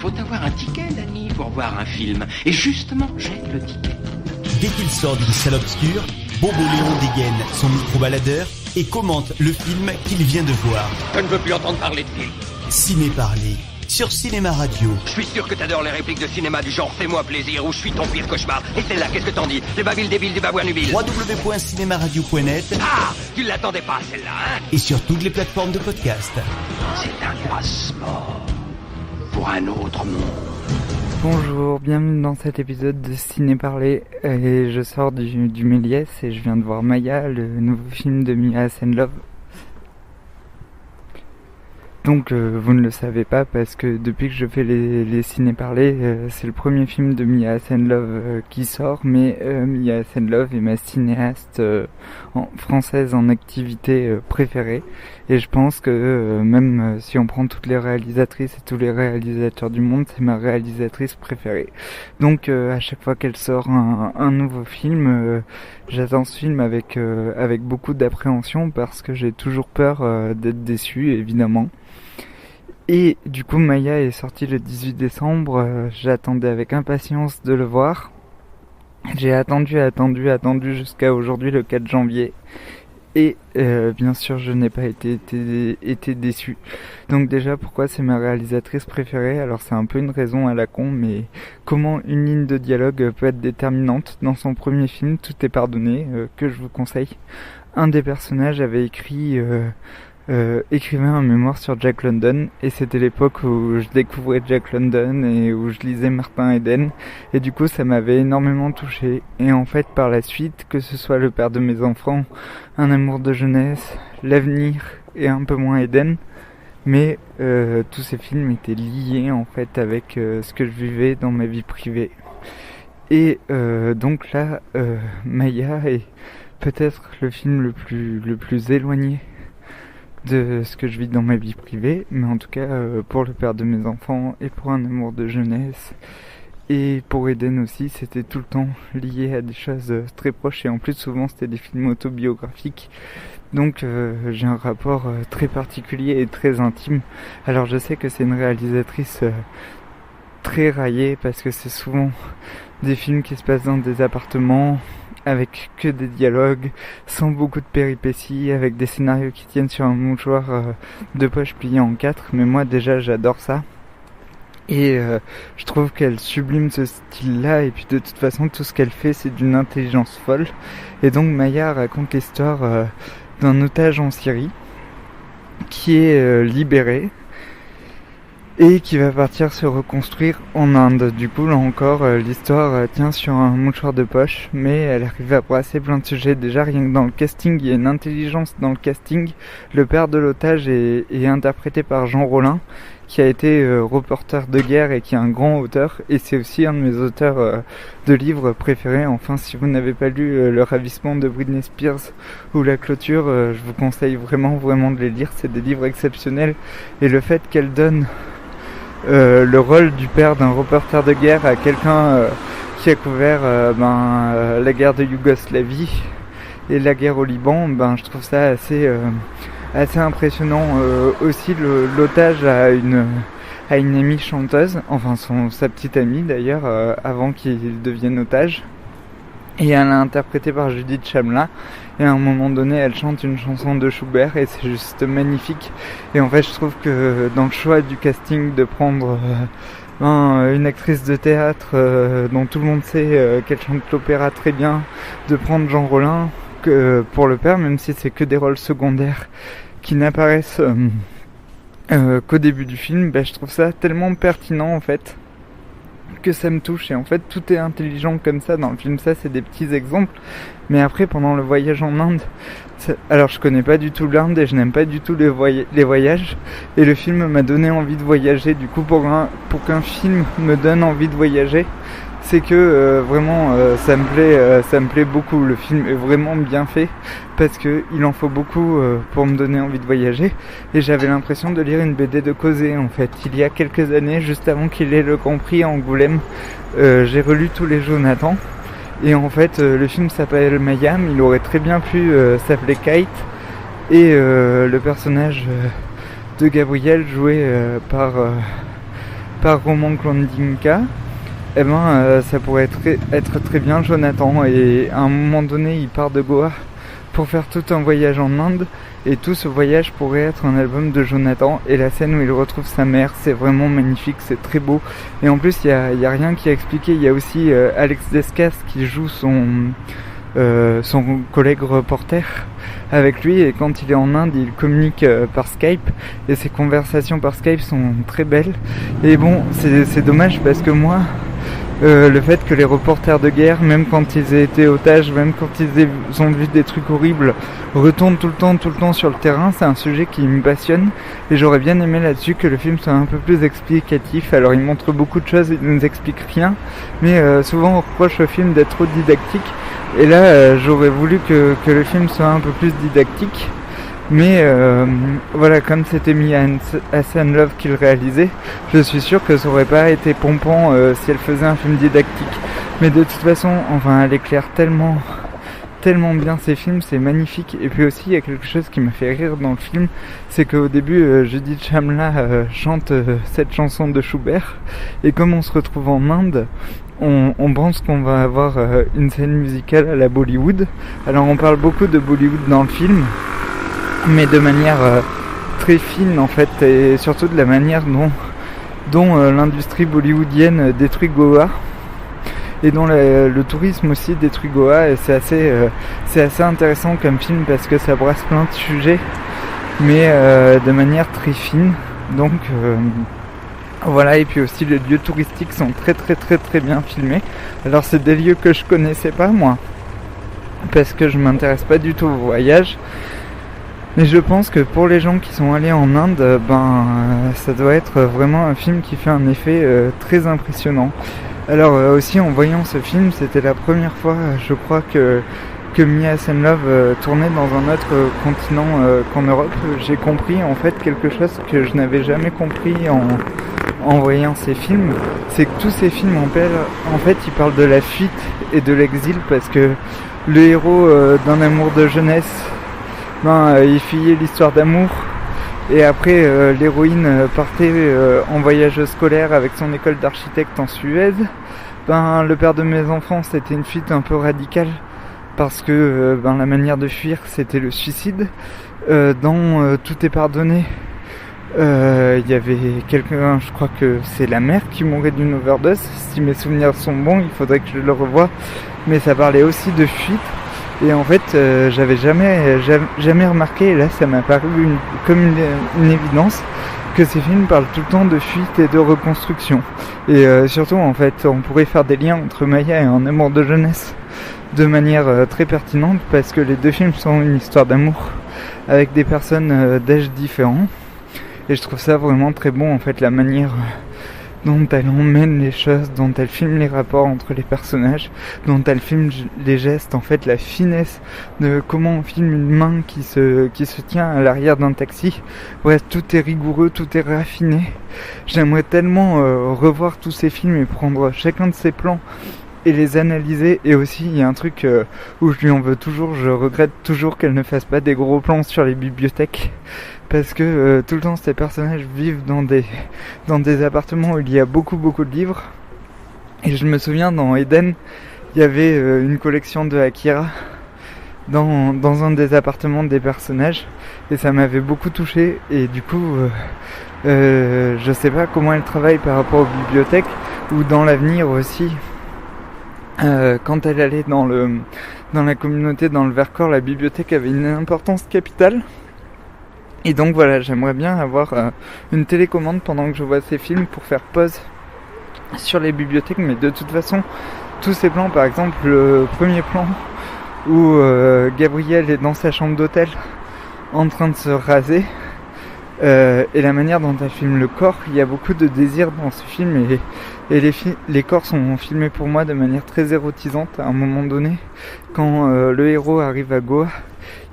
Faut avoir un ticket, Danny, pour voir un film. Et justement, j'ai le ticket. Dès qu'il sort d'une salle obscure, Bobo Léon dégaine son micro-baladeur et commente le film qu'il vient de voir. Je ne veux plus entendre parler de film. Ciné Parler, sur Cinéma Radio. Je suis sûr que t'adores les répliques de cinéma du genre « Fais-moi plaisir » ou « Je suis ton pire cauchemar ». Et celle-là, qu'est-ce que t'en dis? Les babiles débiles du babouin nubile. www.cinemaradio.net. Ah, tu l'attendais pas, celle-là, hein? Et sur toutes les plateformes de podcast. C'est un passeport pour un autre monde. Bonjour, bienvenue dans cet épisode de Ciné Parler. Et je sors du Méliès et je viens de voir Maya, le nouveau film de Mia Hansen-Løve. Donc vous ne le savez pas parce que depuis que je fais les ciné-parler, c'est le premier film de Mia Hansen-Løve qui sort, mais Mia Hansen-Løve est ma cinéaste française en activité préférée. Et je pense que même si on prend toutes les réalisatrices et tous les réalisateurs du monde, c'est ma réalisatrice préférée. Donc à chaque fois qu'elle sort un nouveau film, j'attends ce film avec beaucoup d'appréhension parce que j'ai toujours peur d'être déçu, évidemment. Et du coup Maya est sorti le 18 décembre, j'attendais avec impatience de le voir. J'ai attendu jusqu'à aujourd'hui le 4 janvier. Et bien sûr je n'ai pas été déçu. Donc déjà pourquoi c'est ma réalisatrice préférée? Alors c'est un peu une raison à la con, mais comment une ligne de dialogue peut être déterminante? Dans son premier film, Tout est pardonné, que je vous conseille. Un des personnages avait écrivait un mémoire sur Jack London, et c'était l'époque où je découvrais Jack London et où je lisais Martin Eden, et du coup ça m'avait énormément touché. Et en fait par la suite, que ce soit Le père de mes enfants, Un amour de jeunesse, L'avenir et un peu moins Eden, mais tous ces films étaient liés en fait avec ce que je vivais dans ma vie privée. Et donc là Maya est peut-être le film le plus éloigné de ce que je vis dans ma vie privée, mais en tout cas pour Le père de mes enfants et pour Un amour de jeunesse et pour Eden aussi, c'était tout le temps lié à des choses très proches, et en plus souvent c'était des films autobiographiques, donc j'ai un rapport très particulier et très intime. Alors je sais que c'est une réalisatrice très raillée parce que c'est souvent des films qui se passent dans des appartements avec que des dialogues, sans beaucoup de péripéties, avec des scénarios qui tiennent sur un mouchoir de poche plié en 4, mais moi déjà j'adore ça. Et je trouve qu'elle sublime ce style-là, et puis de toute façon tout ce qu'elle fait c'est d'une intelligence folle. Et donc Maya raconte l'histoire d'un otage en Syrie qui est libéré et qui va partir se reconstruire en Inde. Du coup là encore l'histoire tient sur un mouchoir de poche, mais elle arrive à brasser plein de sujets. Déjà rien que dans le casting, il y a une intelligence dans le casting. Le père de l'otage est interprété par Jean Rollin, qui a été reporter de guerre et qui est un grand auteur, et c'est aussi un de mes auteurs de livres préférés. Enfin, si vous n'avez pas lu Le ravissement de Britney Spears ou La clôture, je vous conseille vraiment de les lire, c'est des livres exceptionnels. Et le fait qu'elle donne le rôle du père d'un reporter de guerre à quelqu'un qui a couvert la guerre de Yougoslavie et la guerre au Liban, je trouve ça assez impressionnant. Aussi l'otage à une amie chanteuse, enfin sa petite amie d'ailleurs, avant qu'il devienne otage, et elle est interprétée par Judith Chamla, et à un moment donné elle chante une chanson de Schubert et c'est juste magnifique. Et en fait je trouve que dans le choix du casting de prendre une actrice de théâtre dont tout le monde sait qu'elle chante l'opéra très bien, de prendre Jean Rollin pour le père, même si c'est que des rôles secondaires qui n'apparaissent qu'au début du film, je trouve ça tellement pertinent en fait que ça me touche. Et en fait tout est intelligent comme ça dans le film. Ça c'est des petits exemples, mais après pendant le voyage en Inde, alors je connais pas du tout l'Inde et je n'aime pas du tout les voyages, et le film m'a donné envie de voyager. Du coup pour qu'un film me donne envie de voyager, c'est que vraiment ça me plaît beaucoup. Le film est vraiment bien fait parce que il en faut beaucoup pour me donner envie de voyager. Et j'avais l'impression de lire une BD de Cosé en fait. Il y a quelques années, juste avant qu'il ait le Grand Prix à Angoulême, j'ai relu tous les Jonathan. Et en fait le film s'appelle Maya, mais il aurait très bien pu s'appeler Kite. Et le personnage de Gabriel joué par par Roman Glandinka, eh ben ça pourrait être très bien Jonathan. Et à un moment donné, il part de Goa pour faire tout un voyage en Inde, et tout ce voyage pourrait être un album de Jonathan. Et la scène où il retrouve sa mère, c'est vraiment magnifique, c'est très beau. Et en plus, il y a rien qui a expliqué. Il y a aussi Alex Descas qui joue son collègue reporter avec lui, et quand il est en Inde, il communique par Skype, et ses conversations par Skype sont très belles. Et bon, c'est dommage parce que moi, le fait que les reporters de guerre, même quand ils aient été otages, même quand ils ont vu des trucs horribles, retournent tout le temps sur le terrain, c'est un sujet qui me passionne, et j'aurais bien aimé là-dessus que le film soit un peu plus explicatif. Alors il montre beaucoup de choses, il ne nous explique rien, mais souvent on reproche au film d'être trop didactique, et là j'aurais voulu que le film soit un peu plus didactique. Mais voilà, comme c'était Mia Hansen-Løve qui le réalisait, je suis sûr que ça aurait pas été pompant si elle faisait un film didactique. Mais de toute façon, enfin, elle éclaire tellement bien ces films, c'est magnifique. Et puis aussi, il y a quelque chose qui m'a fait rire dans le film, c'est qu'au début, Judith Shamla chante cette chanson de Schubert, et comme on se retrouve en Inde, on pense qu'on va avoir une scène musicale à la Bollywood. Alors on parle beaucoup de Bollywood dans le film, mais de manière très fine en fait, et surtout de la manière dont l'industrie bollywoodienne détruit Goa, et dont le tourisme aussi détruit Goa. Et c'est assez intéressant comme film parce que ça brasse plein de sujets, mais de manière très fine. Donc voilà, et puis aussi les lieux touristiques sont très bien filmés. Alors c'est des lieux que je connaissais pas moi, parce que je m'intéresse pas du tout au voyage. Mais je pense que pour les gens qui sont allés en Inde, ça doit être vraiment un film qui fait un effet très impressionnant. Alors aussi, en voyant ce film, c'était la première fois, je crois, que Mia Hansen-Løve tournait dans un autre continent qu'en Europe. J'ai compris en fait quelque chose que je n'avais jamais compris en voyant ces films. C'est que tous ces films en fait, ils parlent de la fuite et de l'exil, parce que le héros d'un amour de jeunesse, il fuyait l'histoire d'amour, et après l'héroïne partait en voyage scolaire avec son école d'architecte en Suède. Le père de mes enfants, c'était une fuite un peu radicale, parce que la manière de fuir, c'était le suicide. Dans Tout est pardonné, il y avait quelqu'un, je crois que c'est la mère qui mourait d'une overdose, si mes souvenirs sont bons, il faudrait que je le revoie, mais ça parlait aussi de fuite. Et en fait, j'avais jamais remarqué, et là ça m'a paru comme une évidence, que ces films parlent tout le temps de fuite et de reconstruction. Et surtout, en fait, on pourrait faire des liens entre Maya et Un amour de jeunesse de manière très pertinente, parce que les deux films sont une histoire d'amour avec des personnes d'âge différents. Et je trouve ça vraiment très bon, en fait, la manière dont elle emmène les choses, dont elle filme les rapports entre les personnages, dont elle filme les gestes, en fait, la finesse de comment on filme une main qui se tient à l'arrière d'un taxi. Bref, tout est rigoureux, tout est raffiné. J'aimerais tellement revoir tous ces films et prendre chacun de ces plans et les analyser. Et aussi, il y a un truc où je lui en veux toujours, je regrette toujours qu'elle ne fasse pas des gros plans sur les bibliothèques, parce que tout le temps ces personnages vivent dans des appartements où il y a beaucoup de livres. Et je me souviens, dans Eden, il y avait une collection de Akira dans un des appartements des personnages, et ça m'avait beaucoup touché. Et du coup je sais pas comment elle travaille par rapport aux bibliothèques, ou dans l'avenir aussi. Quand elle allait dans la communauté, dans le Vercors, la bibliothèque avait une importance capitale. Et donc voilà, j'aimerais bien avoir une télécommande pendant que je vois ces films pour faire pause sur les bibliothèques. Mais de toute façon, tous ces plans, par exemple le premier plan où Gabriel est dans sa chambre d'hôtel en train de se raser, et la manière dont elle filme le corps, il y a beaucoup de désir dans ce film, et les corps sont filmés pour moi de manière très érotisante. À un moment donné, quand le héros arrive à Goa,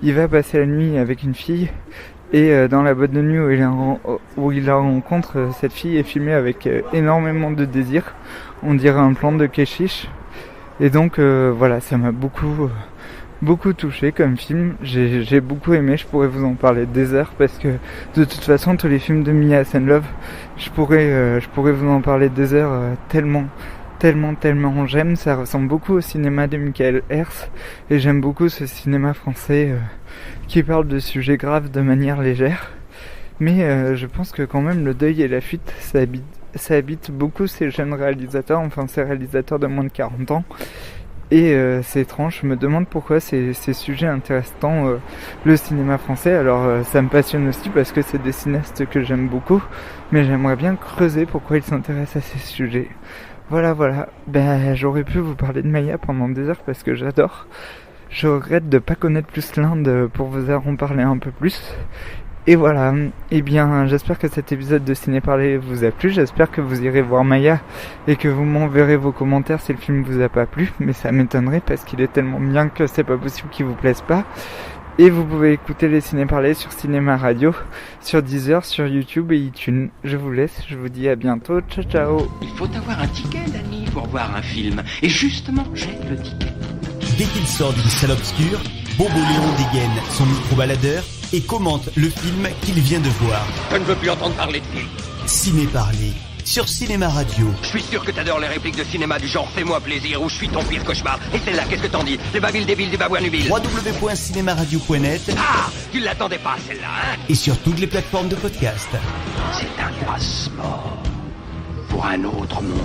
il va passer la nuit avec une fille, et dans la boîte de nuit où il la rencontre, cette fille est filmée avec énormément de désir. On dirait un plan de Keshish. Et donc voilà, ça m'a beaucoup beaucoup touché comme film. J'ai beaucoup aimé, je pourrais vous en parler des heures parce que de toute façon tous les films de Mia Senlove, je pourrais vous en parler des heures tellement j'aime. Ça ressemble beaucoup au cinéma de Michael Herz et j'aime beaucoup ce cinéma français qui parle de sujets graves de manière légère. Mais je pense que quand même le deuil et la fuite, ça habite beaucoup ces jeunes réalisateurs, enfin ces réalisateurs de moins de 40 ans. Et c'est étrange, je me demande pourquoi ces sujets intéressent tant le cinéma français. Alors ça me passionne aussi parce que c'est des cinéastes que j'aime beaucoup, mais j'aimerais bien creuser pourquoi ils s'intéressent à ces sujets. Voilà. Ben j'aurais pu vous parler de Maya pendant des heures parce que j'adore. Je regrette de pas connaître plus l'Inde pour vous en parler un peu plus. Et voilà, eh bien j'espère que cet épisode de Ciné Parler vous a plu, j'espère que vous irez voir Maya et que vous m'enverrez vos commentaires si le film vous a pas plu, mais ça m'étonnerait parce qu'il est tellement bien que c'est pas possible qu'il vous plaise pas. Et vous pouvez écouter les Ciné Parler sur Cinéma Radio, sur Deezer, sur YouTube et iTunes. Je vous laisse, je vous dis à bientôt, ciao. Il faut avoir un ticket, Danny, pour voir un film. Et justement, j'ai le ticket. Dès qu'il sort d'une salle obscure, Bobo Léon dégaine son micro-baladeur et commente le film qu'il vient de voir. Je ne veux plus entendre parler de filles. Ciné Parler, sur Cinéma Radio. Je suis sûr que t'adores les répliques de cinéma du genre « Fais-moi plaisir » ou « Je suis ton pire cauchemar ». Et celle-là, qu'est-ce que t'en dis? Les babiles débiles du babouin-nubil. www.cinemaradio.net. Ah, tu l'attendais pas, celle-là, hein? Et sur toutes les plateformes de podcast. C'est un passeport pour un autre monde.